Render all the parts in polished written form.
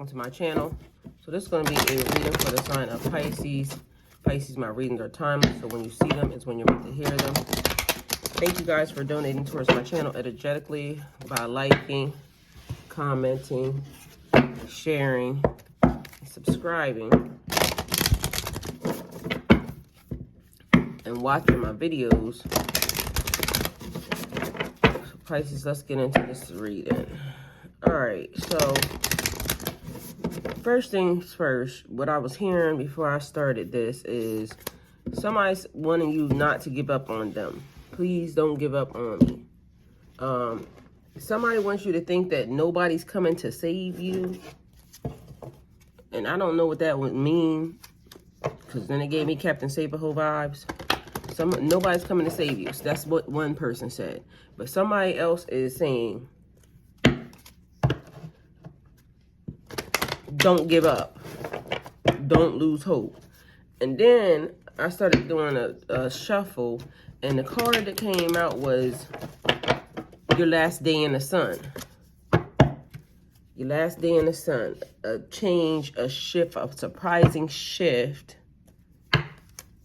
to my channel. So this is going to be a reading for the sign of Pisces. Pisces, my readings are timeless, so when you see them is when you're meant to hear them. Thank you guys for donating towards my channel energetically by liking, commenting, sharing, subscribing, and watching my videos. So Pisces, let's get into this reading. Alright, so first things first, what I was hearing before I started this is somebody's wanting you not to give up on them. Please don't give up on me. Somebody wants you to think that nobody's coming to save you. And I don't know what that would mean, because then it gave me Captain Saberho vibes. Nobody's coming to save you. So that's what one person said. But somebody else is saying, don't give up. Don't lose hope. And then I started doing a shuffle, and the card that came out was your last day in the sun. Your last day in the sun. A change, a shift, a surprising shift.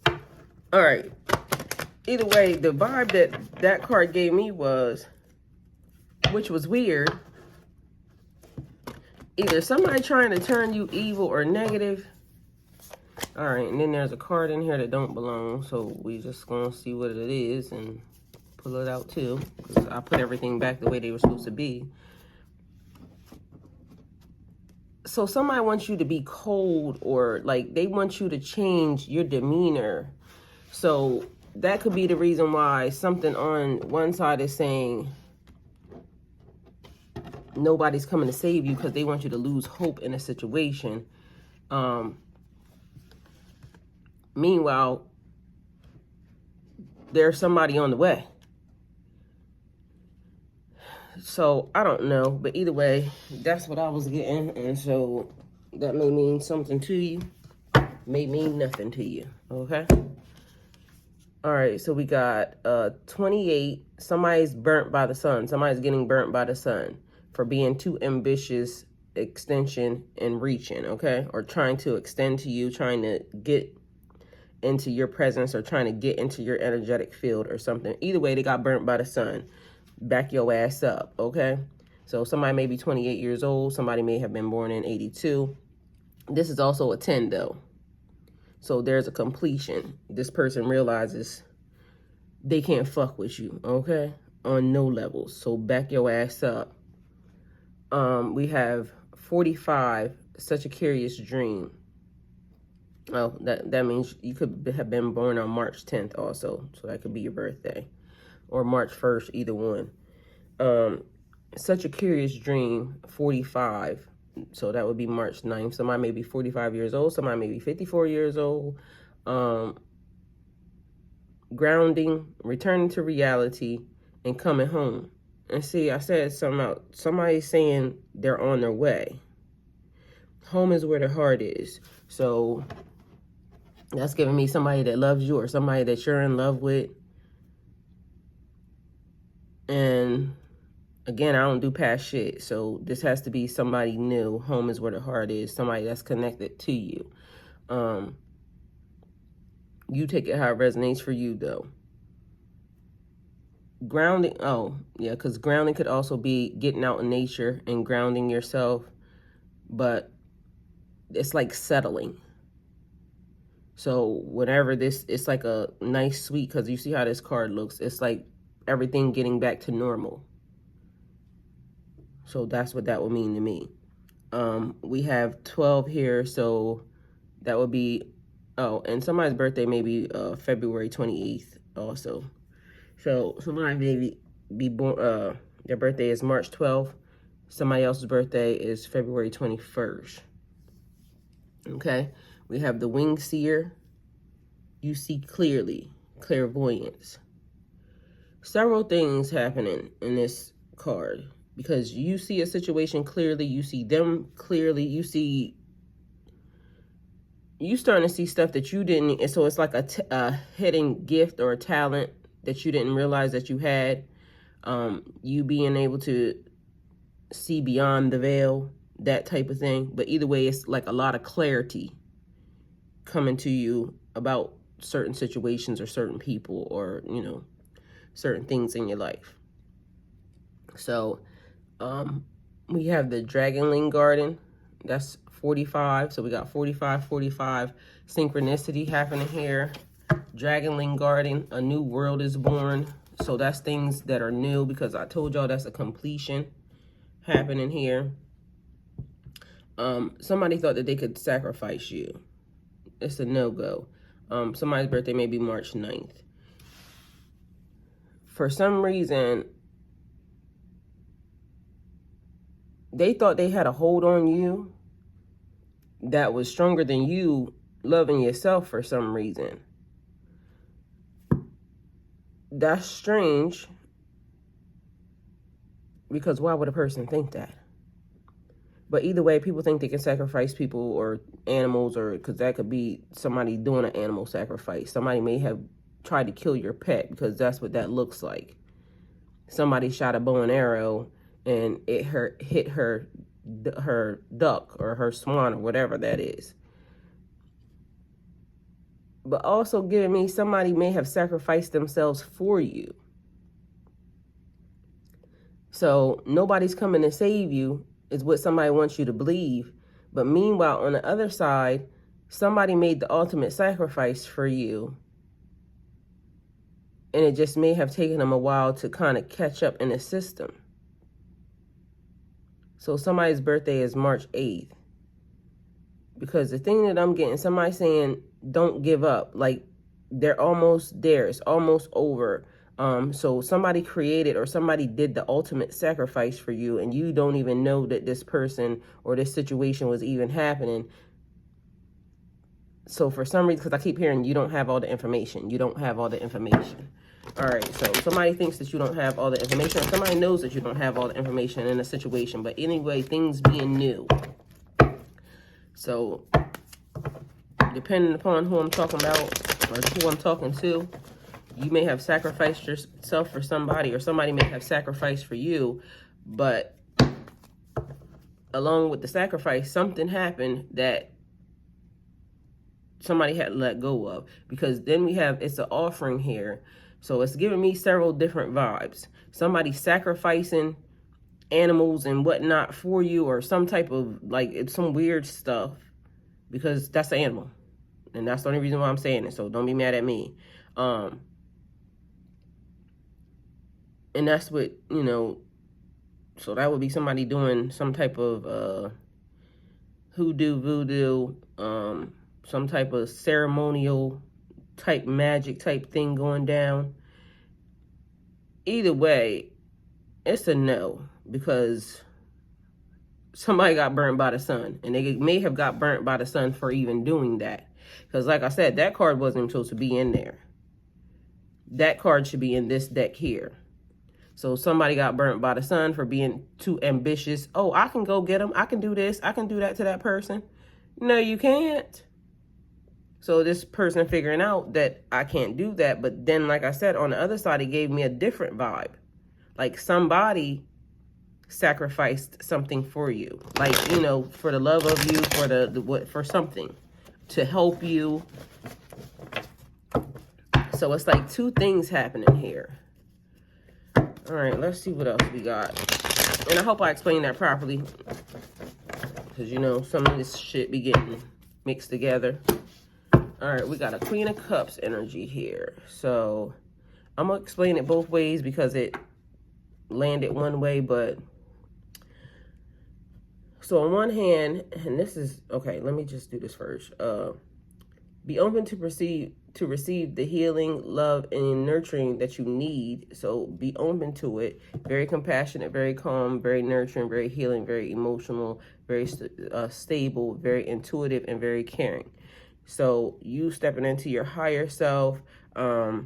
All right. Either way, the vibe that card gave me was, which was weird, either somebody trying to turn you evil or negative. All right, and then there's a card in here that don't belong, so we just gonna see what it is and pull it out too, because I put everything back the way they were supposed to be. So somebody wants you to be cold, or like they want you to change your demeanor. So that could be the reason why something on one side is saying nobody's coming to save you, because they want you to lose hope in a situation. Meanwhile, there's somebody on the way. So I don't know, but either way, that's what I was getting. And so that may mean something to you, may mean nothing to you. Okay. All right, so we got 28. Somebody's burnt by the sun. Somebody's getting burnt by the sun for being too ambitious, extension, and reaching, okay? Or trying to extend to you, trying to get into your presence, or trying to get into your energetic field or something. Either way, they got burnt by the sun. Back your ass up, okay? So somebody may be 28 years old. Somebody may have been born in 82. This is also a 10, though. So there's a completion. This person realizes they can't fuck with you, okay? On no levels. So back your ass up. We have 45, such a curious dream. Oh, that means you could have been born on March 10th also. So that could be your birthday. Or March 1st, either one. Such a curious dream, 45. So that would be March 9th. Somebody may be 45 years old. Somebody may be 54 years old. Grounding, returning to reality, and coming home. And see, I said something out. Somebody's saying they're on their way. Home is where the heart is. So that's giving me somebody that loves you, or somebody that you're in love with. And again, I don't do past shit. So this has to be somebody new. Home is where the heart is. Somebody that's connected to you. You take it how it resonates for you, though. Grounding. Oh, yeah, because grounding could also be getting out in nature and grounding yourself. But it's like settling. So whenever this, it's like a nice sweet, because you see how this card looks. It's like everything getting back to normal. So that's what that would mean to me. We have 12 here, so that would be, oh, and somebody's birthday may be February 28th also. So somebody may be born, their birthday is March 12th. Somebody else's birthday is February 21st. Okay, we have the winged seer. You see clearly, clairvoyance. Several things happening in this card, because you see a situation clearly, you see them clearly, you starting to see stuff that you didn't, and so it's like a hidden gift or a talent that you didn't realize that you had. You being able to see beyond the veil, that type of thing. But either way, it's like a lot of clarity coming to you about certain situations or certain people or, you know, certain things in your life. So we have the Dragonling Garden. That's 45. So we got 45, 45 synchronicity happening here. Dragonling Garden, a new world is born. So that's things that are new, because I told y'all that's a completion happening here. Somebody thought that they could sacrifice you. It's a no-go. Somebody's birthday may be March 9th. For some reason, they thought they had a hold on you that was stronger than you loving yourself for some reason. That's strange, because why would a person think that? But either way, people think they can sacrifice people or animals, or because that could be somebody doing an animal sacrifice. Somebody may have tried to kill your pet, because that's what that looks like. Somebody shot a bow and arrow and it hit her duck or her swan or whatever that is. But also giving me somebody may have sacrificed themselves for you. So nobody's coming to save you is what somebody wants you to believe. But meanwhile, on the other side, somebody made the ultimate sacrifice for you. And it just may have taken them a while to kind of catch up in the system. So somebody's birthday is March 8th. Because the thing that I'm getting, somebody saying, don't give up. Like, they're almost there. It's almost over. So somebody created or somebody did the ultimate sacrifice for you, and you don't even know that this person or this situation was even happening. So for some reason, because I keep hearing you don't have all the information. You don't have all the information. All right, so somebody thinks that you don't have all the information, or somebody knows that you don't have all the information in a situation. But anyway, things being new. So depending upon who I'm talking about or who I'm talking to, you may have sacrificed yourself for somebody, or somebody may have sacrificed for you. But along with the sacrifice, something happened that somebody had to let go of. Because then we have, it's an offering here. So it's giving me several different vibes. Somebody sacrificing animals and whatnot for you, or some type of, like, it's some weird stuff, because that's an animal. And that's the only reason why I'm saying it. So don't be mad at me. And that's what, you know, so that would be somebody doing some type of hoodoo, voodoo, some type of ceremonial type magic type thing going down. Either way, it's a no, because somebody got burnt by the sun, and they may have got burnt by the sun for even doing that. Because like I said, that card wasn't supposed to be in there. That card should be in this deck here. So somebody got burnt by the sun for being too ambitious. Oh, I can go get them. I can do this. I can do that to that person. No, you can't. So this person figuring out that I can't do that. But then, like I said, on the other side, it gave me a different vibe. Like somebody sacrificed something for you. Like, you know, for the love of you, for for something to help you. So it's like two things happening here. All right, let's see what else we got. And I hope I explained that properly, because, you know, some of this shit be getting mixed together. All right, we got a Queen of Cups energy here. So I'm going to explain it both ways because it landed one way, but... So on one hand, and this is... Okay, let me just do this first. Be open to receive the healing, love, and nurturing that you need. So be open to it. Very compassionate, very calm, very nurturing, very healing, very emotional, very stable, very intuitive, and very caring. So you stepping into your higher self, because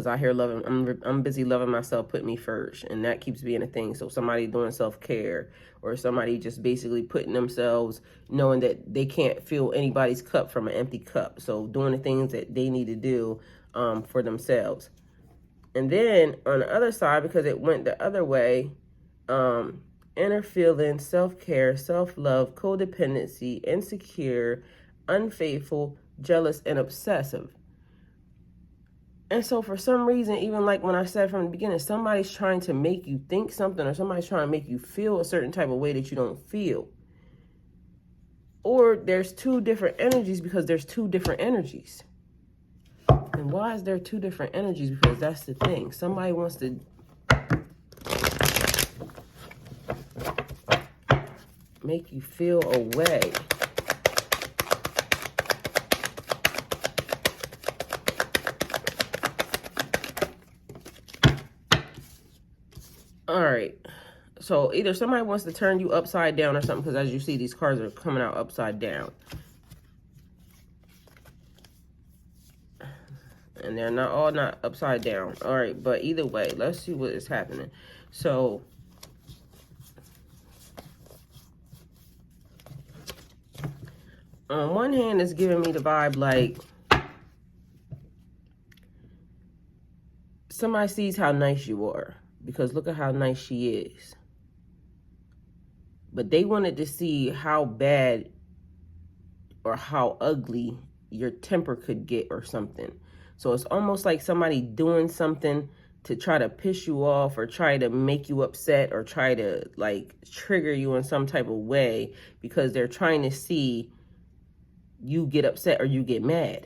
I hear loving, I'm busy loving myself, put me first, and that keeps being a thing. So somebody doing self-care, or somebody just basically putting themselves, knowing that they can't fill anybody's cup from an empty cup. So doing the things that they need to do for themselves. And then on the other side, because it went the other way, inner feelings, self-care, self-love, codependency, insecure, unfaithful, jealous, and obsessive. And so for some reason, even like when I said from the beginning, somebody's trying to make you think something, or somebody's trying to make you feel a certain type of way that you don't feel. Or there's two different energies because there's two different energies. And why is there two different energies? Because that's the thing. Somebody wants to make you feel a way. All right. So either somebody wants to turn you upside down or something, because as you see, these cards are coming out upside down. And they're not upside down. All right, but either way, let's see what is happening. So on one hand, it's giving me the vibe like somebody sees how nice you are, because look at how nice she is. But they wanted to see how bad or how ugly your temper could get or something. So it's almost like somebody doing something to try to piss you off or try to make you upset or try to like trigger you in some type of way, because they're trying to see you get upset or you get mad.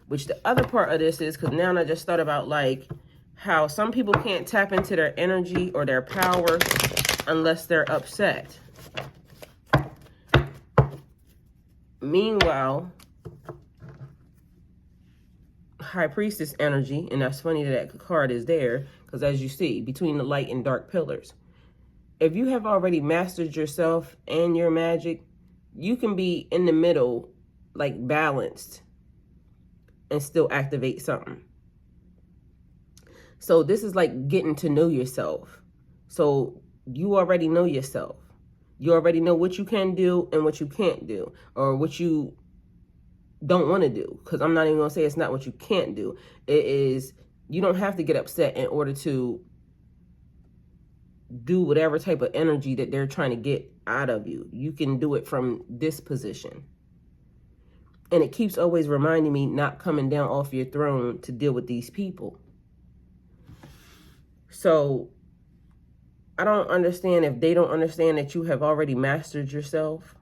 Which the other part of this is, because now I just thought about like how some people can't tap into their energy or their power unless they're upset. Meanwhile, High Priestess energy, and that's funny that that card is there, because as you see, between the light and dark pillars, if you have already mastered yourself and your magic, you can be in the middle, like balanced, and still activate something. So this is like getting to know yourself. So you already know yourself. You already know what you can do and what you can't do, or what you don't want to do. Because I'm not even going to say it's not what you can't do. It is, you don't have to get upset in order to do whatever type of energy that they're trying to get out of you. You can do it from this position. And it keeps always reminding me not coming down off your throne to deal with these people. So I don't understand if they don't understand that you have already mastered yourself.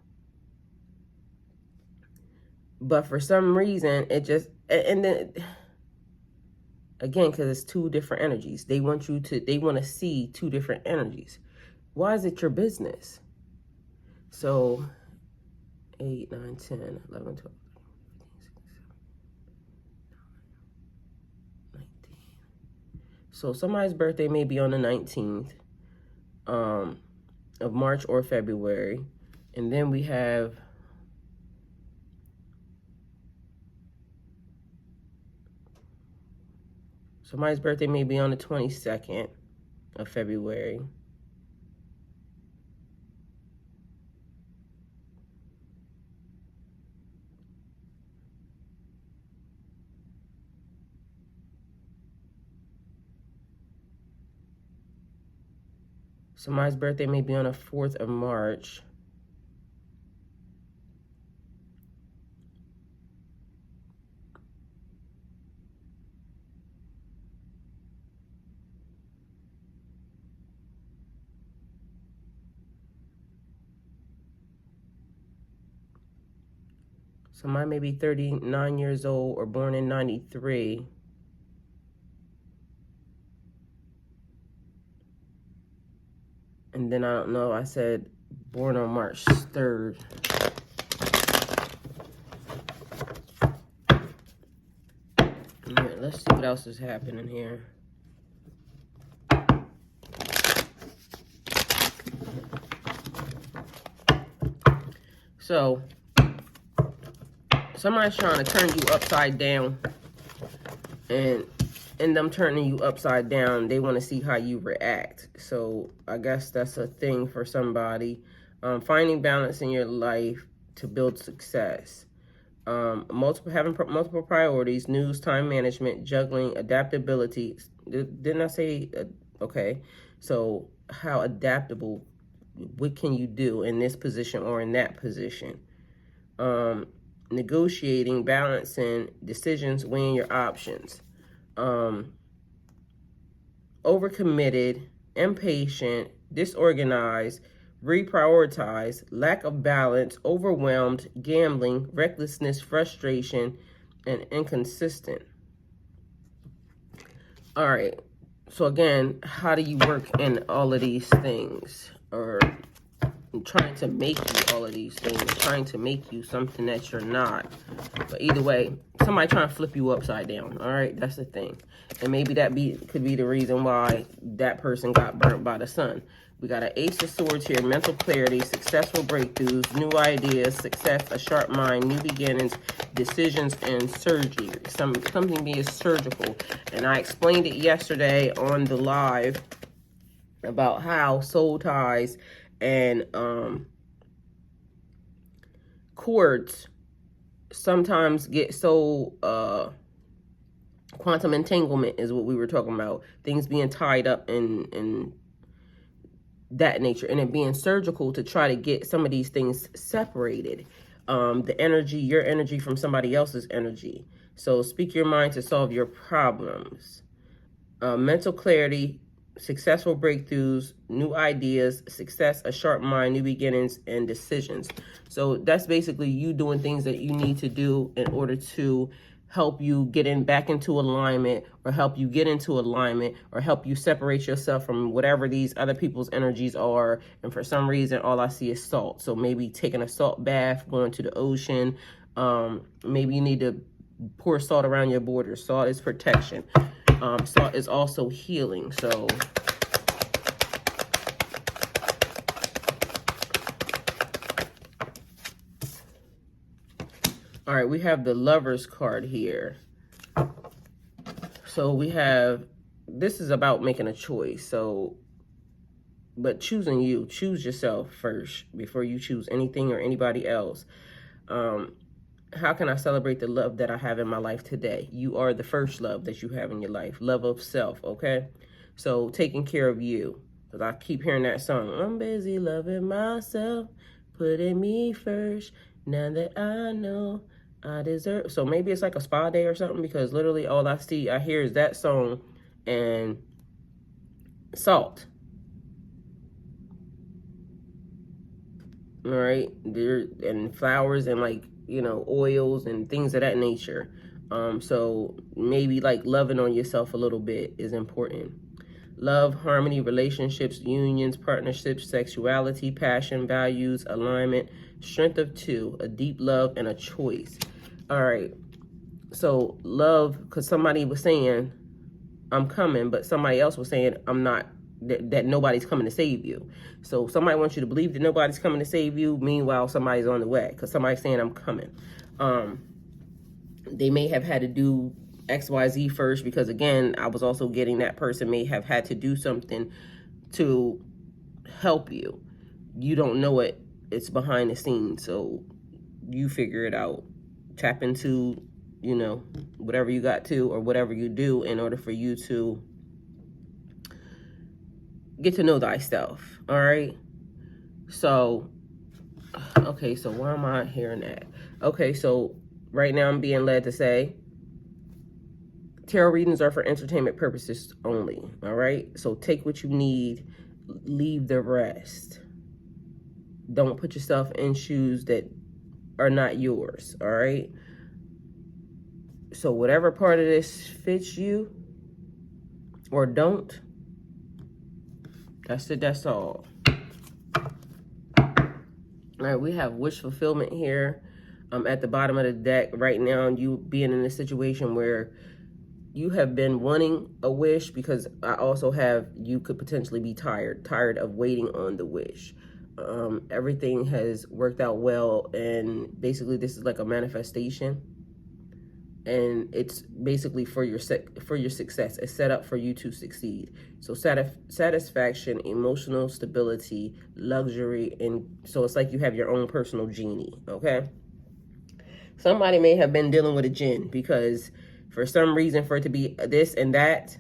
But for some reason, it just, and then, again, because it's two different energies. They want to see two different energies. Why is it your business? So 8, 9, 10, 11, 12, 13, 19. So somebody's birthday may be on the 19th of March or February. And then we have somebody's birthday may be on the 22nd of February. Somebody's birthday may be on the 4th of March. Somebody may be 39 years old or born in 93. And then I don't know, I said born on March 3rd. All right, let's see what else is happening here. So, somebody's trying to turn you upside down, and in them turning you upside down, they want to see how you react. So I guess that's a thing for somebody. Finding balance in your life to build success. Having multiple priorities, news, time management, juggling, adaptability. Didn't I say, okay. So how adaptable, what can you do in this position or in that position. Negotiating, balancing decisions, weighing your options. Overcommitted, impatient, disorganized, reprioritize, lack of balance, overwhelmed, gambling, recklessness, frustration, and inconsistent. All right. So again, how do you work in all of these things? Or trying to make you all of these things, trying to make you something that you're not. But either way, somebody trying to flip you upside down. All right, that's the thing. And maybe that could be the reason why that person got burnt by the sun. We got an Ace of Swords here, mental clarity, successful breakthroughs, new ideas, success, a sharp mind, new beginnings, decisions, and surgery. Something being surgical. And I explained it yesterday on the live about how soul ties and cords sometimes get so quantum entanglement is what we were talking about, things being tied up in that nature, and it being surgical to try to get some of these things separated, the energy, your energy from somebody else's energy. So speak your mind to solve your problems. Mental clarity, successful breakthroughs, new ideas, success, a sharp mind, new beginnings, and decisions. So that's basically you doing things that you need to do in order to help you get back into alignment, or help you get into alignment, or help you separate yourself from whatever these other people's energies are. And for some reason, all I see is salt. So maybe taking a salt bath, going to the ocean. Maybe you need to pour salt around your borders. Salt is protection. Salt is also healing. So all right, we have the Lovers card here. So we have, this is about making a choice. So, but choosing you, choose yourself first before you choose anything or anybody else. How can I celebrate the love that I have in my life today? You are the first love that you have in your life. Love of self, okay? So taking care of you. Because I keep hearing that song. I'm busy loving myself, putting me first. Now that I know I deserve. So maybe it's like a spa day or something, because literally all I hear is that song and salt. All right? And flowers and like, you know, oils and things of that nature. So maybe like loving on yourself a little bit is important. Love, harmony, relationships, unions, partnerships, sexuality, passion, values, alignment, strength of two, a deep love, and a choice. All right. So love, because somebody was saying, I'm coming, but somebody else was saying, I'm not, that nobody's coming to save you. So somebody wants you to believe that nobody's coming to save you. Meanwhile, somebody's on the way, because somebody's saying, I'm coming. They may have had to do XYZ first, because again, I was also getting that person may have had to do something to help you. You don't know it. It's behind the scenes. So you figure it out. Tap into, you know, whatever you got to, or whatever you do in order for you to get to know thyself. All right. So, okay. So why am I hearing that? Okay. So right now I'm being led to say tarot readings are for entertainment purposes only. All right. So take what you need, leave the rest. Don't put yourself in shoes that are not yours. All right. So whatever part of this fits you or don't, that's it. That's all. All right. We have wish fulfillment here. At the bottom of the deck right now, you being in a situation where you have been wanting a wish, because I also have, you could potentially be tired of waiting on the wish. Everything has worked out well, and basically this is like a manifestation, and it's basically for your success. It's set up for you to succeed. So satisfaction, emotional stability, luxury, and so it's like you have your own personal genie. Okay. Somebody may have been dealing with a jinn, because for some reason, for it to be this and that,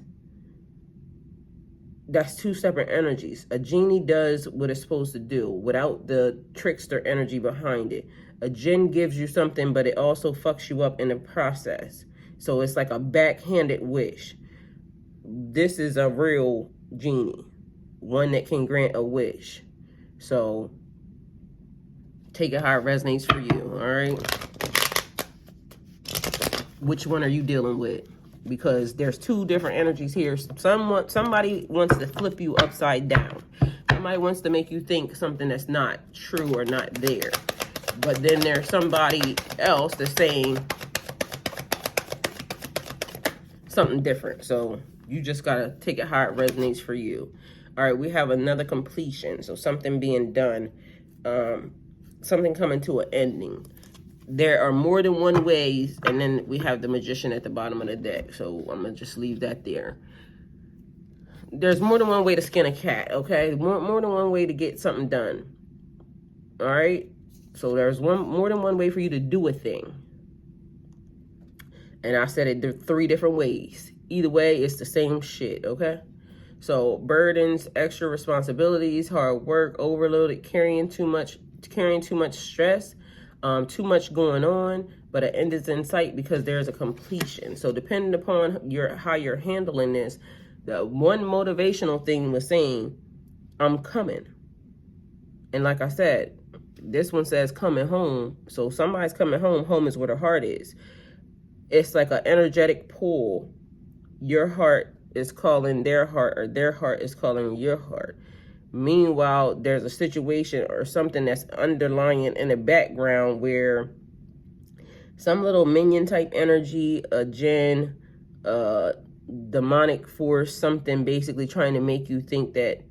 that's two separate energies. A genie does what it's supposed to do without the trickster energy behind it. A jinn gives you something, but it also fucks you up in the process. So it's like a backhanded wish. This is a real genie, one that can grant a wish. So take it how it resonates for you, all right? Which one are you dealing with? Because there's two different energies here. Somebody wants to flip you upside down. Somebody wants to make you think something that's not true or not there. But then there's somebody else that's saying something different. So you just got to take it how it resonates for you. All right, we have another completion. So something being done, something coming to an ending. There are more than one ways, and then we have the Magician at the bottom of the deck. So I'm going to just leave that there. There's more than one way to skin a cat, okay? More than one way to get something done. All right? So there's more than one way for you to do a thing. And I said it, there are 3 different ways. Either way, it's the same shit, okay? So burdens, extra responsibilities, hard work, overloaded, carrying too much stress, too much going on, but an end is in sight because there's a completion. So depending upon how you're handling this, the one motivational thing was saying, I'm coming. And like I said, this one says coming home. So somebody's coming home. Home is where the heart is. It's like an energetic pull. Your heart is calling their heart, or their heart is calling your heart. Meanwhile, there's a situation or something that's underlying in the background where some little minion type energy, a jinn, demonic force, something basically trying to make you think that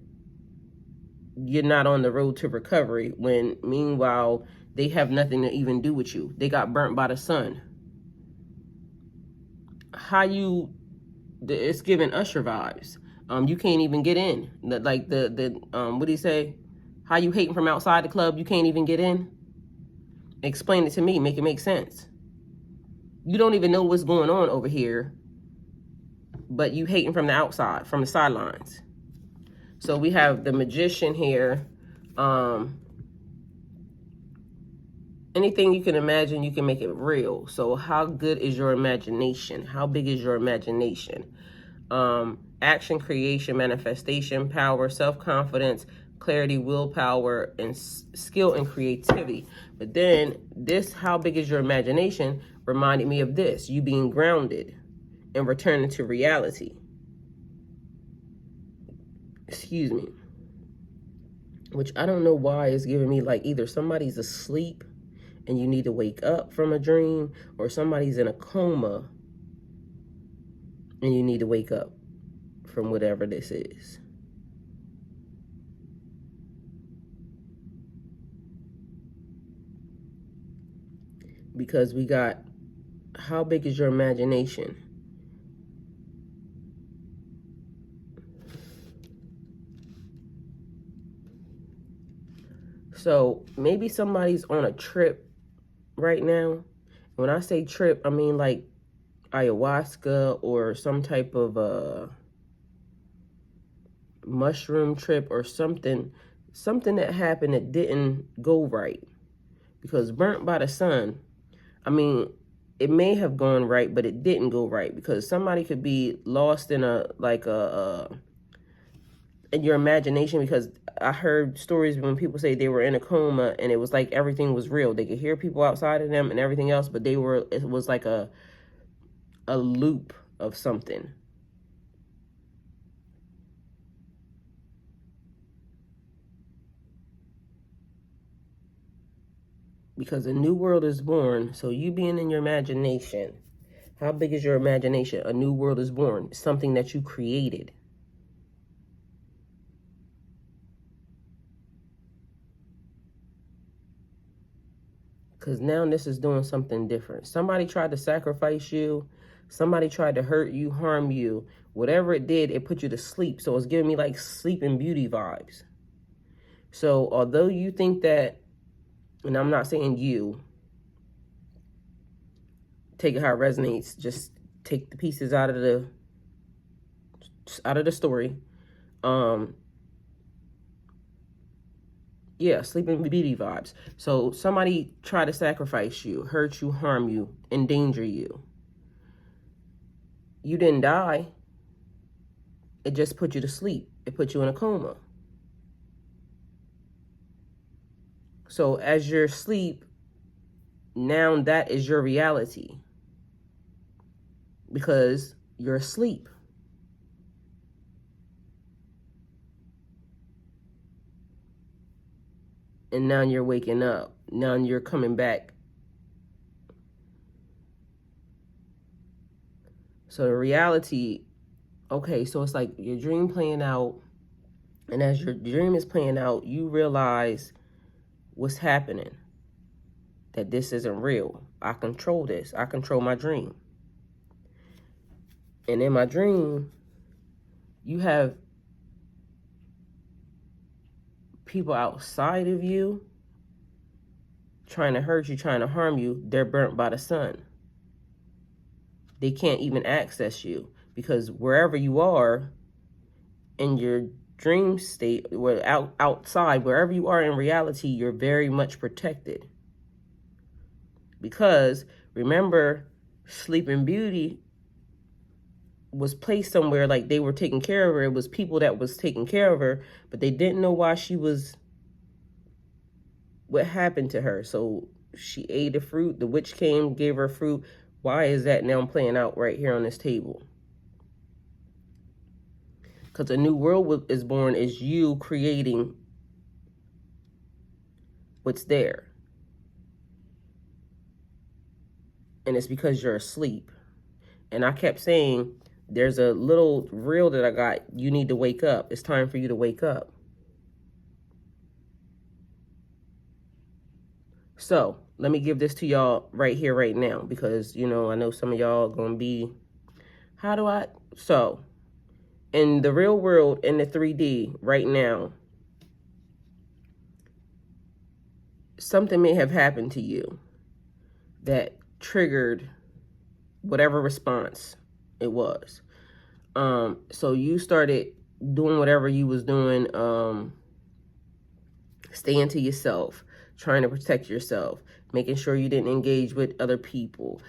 you're not on the road to recovery, when meanwhile they have nothing to even do with you. They got burnt by the sun. It's giving Usher vibes. You can't even get in. Like what do you say? How you hating from outside the club, you can't even get in? Explain it to me, make it make sense. You don't even know what's going on over here, but you hating from the outside, from the sidelines. So we have the Magician here. Anything you can imagine, you can make it real. So how good is your imagination? How big is your imagination? Action, creation, manifestation, power, self-confidence, clarity, willpower, and skill and creativity. But then this, how big is your imagination, reminded me of this, you being grounded and returning to reality. Excuse me. Which I don't know why it's giving me like either somebody's asleep and you need to wake up from a dream, or somebody's in a coma and you need to wake up from whatever this is. Because we got, how big is your imagination? So maybe somebody's on a trip right now. When I say trip, I mean like ayahuasca or some type of mushroom trip or something that happened that didn't go right. Because burnt by the sun, I mean, it may have gone right, but it didn't go right, because somebody could be lost in in your imagination, because I heard stories when people say they were in a coma and it was like everything was real. They could hear people outside of them and everything else, but it was like a loop of something. Because a new world is born. So you being in your imagination, how big is your imagination? A new world is born, something that you created. Because now this is doing something different. Somebody tried to sacrifice you. Somebody tried to hurt you, harm you. Whatever it did, it put you to sleep. So it's giving me like Sleeping Beauty vibes. So although you think that, and I'm not saying you, take it how it resonates, just take the pieces out of the story. Yeah, Sleeping Beauty vibes. So somebody try to sacrifice you, hurt you, harm you, endanger you. You didn't die. It just put you to sleep. It put you in a coma. So as you're asleep, now that is your reality. Because you're asleep. And now you're waking up. Now you're coming back. So the reality, okay, so it's like your dream playing out. And as your dream is playing out, you realize what's happening. That this isn't real. I control this. I control my dream. And in my dream, you have people outside of you trying to hurt you, trying to harm you. They're burnt by the sun. They can't even access you because wherever you are in your dream state, outside, wherever you are in reality, you're very much protected. Because remember, Sleeping Beauty was placed somewhere like they were taking care of her. It was people that was taking care of her, but they didn't know why she was, what happened to her. So she ate the fruit. The witch came, gave her fruit. Why is that now playing out right here on this table? Because a new world is born is you creating what's there. And it's because you're asleep. And I kept saying, there's a little reel that I got. You need to wake up. It's time for you to wake up. So let me give this to y'all right here, right now, because, you know, I know some of y'all are going to be, so in the real world, in the 3D right now, something may have happened to you that triggered whatever response it was. So you started doing whatever you was doing, staying to yourself, trying to protect yourself, making sure you didn't engage with other people.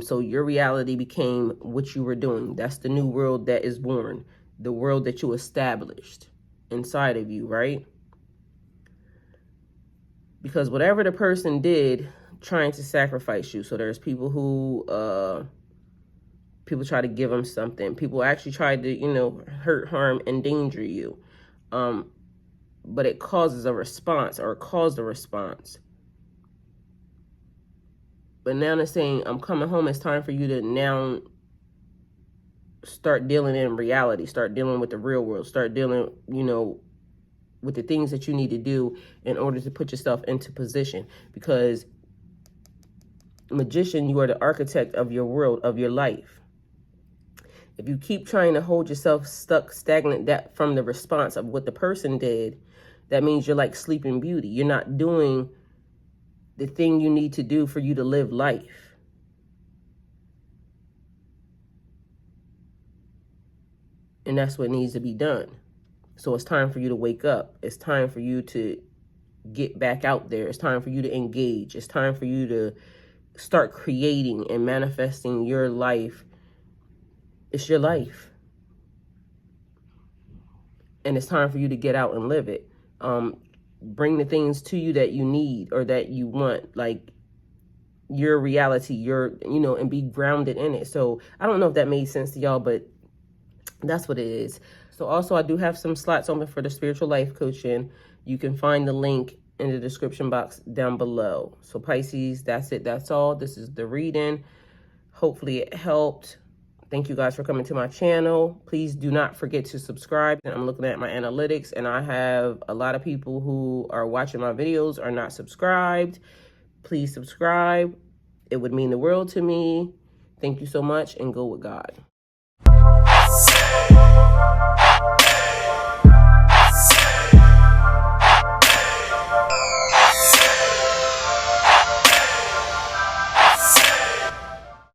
So your reality became what you were doing. That's the new world that is born, the world that you established inside of you, right? Because whatever the person did, trying to sacrifice you. So there's people who, people try to give them something. People actually try to, you know, hurt, harm, endanger you. But it causes a response, or caused a response. But now they're saying, I'm coming home. It's time for you to now start dealing in reality. Start dealing with the real world. Start dealing, you know, with the things that you need to do in order to put yourself into position. Because magician, you are the architect of your world, of your life. If you keep trying to hold yourself stuck, stagnant, that from the response of what the person did, that means you're like Sleeping Beauty. You're not doing the thing you need to do for you to live life. And that's what needs to be done. So it's time for you to wake up. It's time for you to get back out there. It's time for you to engage. It's time for you to start creating and manifesting your life. It's your life. And it's time for you to get out and live it. Bring the things to you that you need or that you want, like your reality, you know, and be grounded in it. So I don't know if that made sense to y'all, but that's what it is. So also I do have some slots open for the spiritual life coaching. You can find the link in the description box down below. So Pisces, that's it. That's all. This is the reading. Hopefully it helped. Thank you guys for coming to my channel. Please do not forget to subscribe. And I'm looking at my analytics and I have a lot of people who are watching my videos are not subscribed. Please subscribe. It would mean the world to me. Thank you so much and go with God.